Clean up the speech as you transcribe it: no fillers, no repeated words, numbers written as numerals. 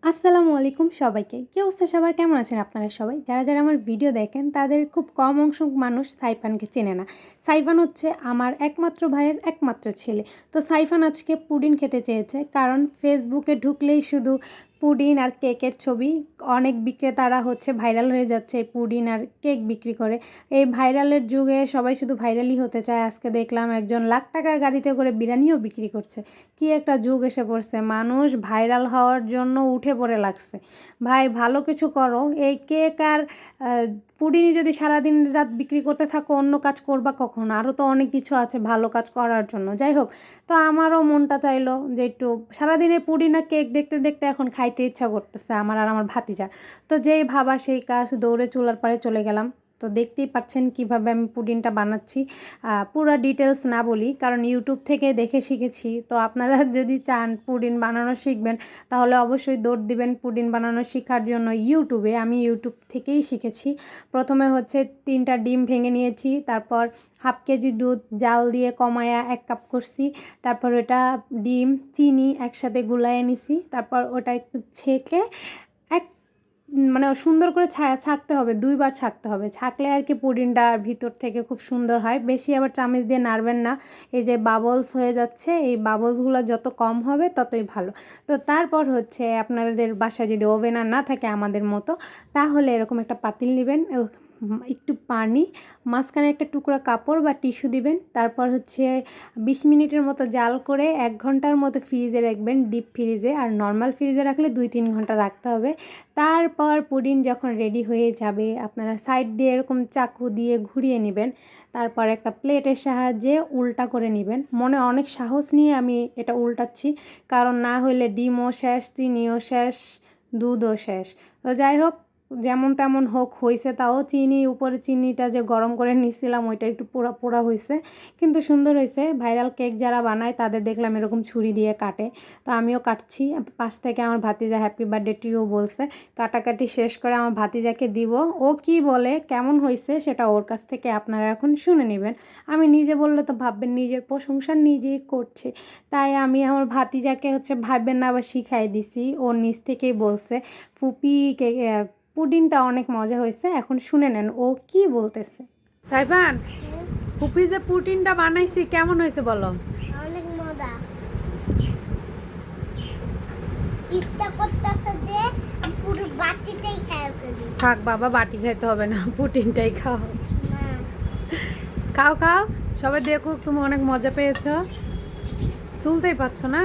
আসসালামু আলাইকুম সবাইকে। কি অবস্থা সবার? কেমন আছেন আপনারা সবাই? যারা আমার ভিডিও দেখেন তাদের খুব কম অংশ মানুষ সাইফানকে চেনে না। সাইফান হচ্ছে আমার একমাত্র ভাইয়ের একমাত্র ছেলে। তো সাইফান আজকে পুডিং খেতে চেয়েছে। কারণ ফেসবুকে ঢুকলেই শুধু পুডিং আর কেকের ছবি। অনেক বিক্রেতারা হচ্ছে ভাইরাল হয়ে যাচ্ছে এই পুডিং আর কেক বিক্রি করে। এই ভাইরালের যুগে সবাই শুধু ভাইরালই হতে চায়। আজকে দেখলাম একজন লাখ টাকার গাড়িতে করে বিরিয়ানিও বিক্রি করছে। কি একটা যুগ এসে পড়ছে, মানুষ ভাইরাল হওয়ার জন্য উঠে পড়ে লাগছে। ভাই ভালো কিছু করো, এই কেক আর পুডিংই যদি সারাদিন রাত বিক্রি করতে থাকো, অন্য কাজ করবা কখন? আরও তো অনেক কিছু আছে ভালো কাজ করার জন্য। যাই হোক, তো আমারও মনটা চাইলো যে একটু সারাদিনে পুডিং আর কেক দেখতে দেখতে এখন খাইতে ইচ্ছা করতেছে আমার আর আমার ভাতিজার। তো যেই ভাবা সেই কাজ, দৌড়ে চুলার পাড়ে চলে গেলাম। তো দেখতেই পাচ্ছেন কিভাবে আমি পুডিংটা বানাচ্ছি। পুরো ডিটেলস না বলি, কারণ ইউটিউব থেকে দেখে শিখেছি। তো আপনারা যদি চান পুডিং বানানো শিখবেন, তাহলে অবশ্যই দৌড় দিবেন পুডিং বানানো শেখার জন্য ইউটিউবে। আমি ইউটিউব থেকেই শিখেছি। প্রথমে হচ্ছে 3টা ডিম ভেঙে নিয়েছি, তারপর হাফ কেজি দুধ জাল দিয়ে কমায়া 1 কাপ করছি। তারপর ওটা ডিম চিনি একসাথে গুলাইয়ে নিছি। তারপর ওটা একটু ছেঁকে এক মানে সুন্দর করে ছাঁকতে হবে, 2 বার ছাঁকতে হবে। ছাঁকলে আর কি পুডিংটা ভিতর থেকে খুব সুন্দর হয়। বেশি আবার চামচ দিয়ে নাড়বেন না। এই যে বাবলস হয়ে যাচ্ছে, এই বাবলসগুলো যত কম হবে ততই ভালো। তো তারপর হচ্ছে আপনাদের বাসায় যদি ওভেন আর না থাকে আমাদের মতো, তাহলে এরকম একটা পাতিল নেবেন, একটু পানি, মাঝখানে একটা টুকরা কাপড় বা টিস্যু দিবেন। তারপর হচ্ছে 20 মিনিটের মতো জাল করে 1 ঘন্টার মতো ফ্রিজে রাখবেন, ডিপ ফ্রিজে। আর নর্মাল ফ্রিজে রাখলে 2-3 ঘন্টা রাখতে হবে। তারপর পুডিং যখন রেডি হয়ে যাবে, আপনারা সাইড দিয়ে এরকম চাকু দিয়ে ঘুরিয়ে নেবেন। তারপর একটা প্লেটের সাহায্যে উল্টা করে নেবেন। মনে অনেক সাহস নিয়ে আমি এটা উল্টাচ্ছি, কারণ না হলে ডিমও শেষ, চিনিও শেষ, দুধও শেষ। তো যাই হোক, যেমন তেমন হোক হয়েছে। তাও চিনি, উপরে চিনিটা যে গরম করে নিচ্ছিলাম ওইটা একটু পোড়া পোড়া হয়েছে, কিন্তু সুন্দর হয়েছে। ভাইরাল কেক যারা বানায় তাদের দেখলাম এরকম ছুরি দিয়ে কাটে, তো আমিও কাটছি। পাশ থেকে আমার ভাতিজা হ্যাপি বার্থডে টু ইউ বলছে। কাটাকাটি শেষ করে আমার ভাতিজাকে দিব। ও কি বলে, কেমন হয়েছে সেটা ওর কাছ থেকে আপনারা এখন শুনে নেবেন। আমি নিজে বললে তো ভাববেন নিজের প্রশংসা নিজেই করছে, তাই আমি আমার ভাতিজাকে হচ্ছে ভাববেন না আবার শিখাই দিছি। ও নিজ থেকেই বলছে ফুপি পুডিংটা অনেক মজা হয়েছে। এখন শুনে নেন ও কি বলতেছে। সাইফান, ফুপি যে পুডিংটা বানাইছি কেমন হয়েছে বলো? অনেক মজা। ইচ্ছা করতেছে যে পুরো বাটিটাই খেয়ে ফেলি। থাক বাবা, বাটি খাইতে হবে না, পুডিংটাই খাও। না, খাও খাও, সবাই দেখুক তুমি অনেক মজা পেয়েছো। তুলতেই পারছো না।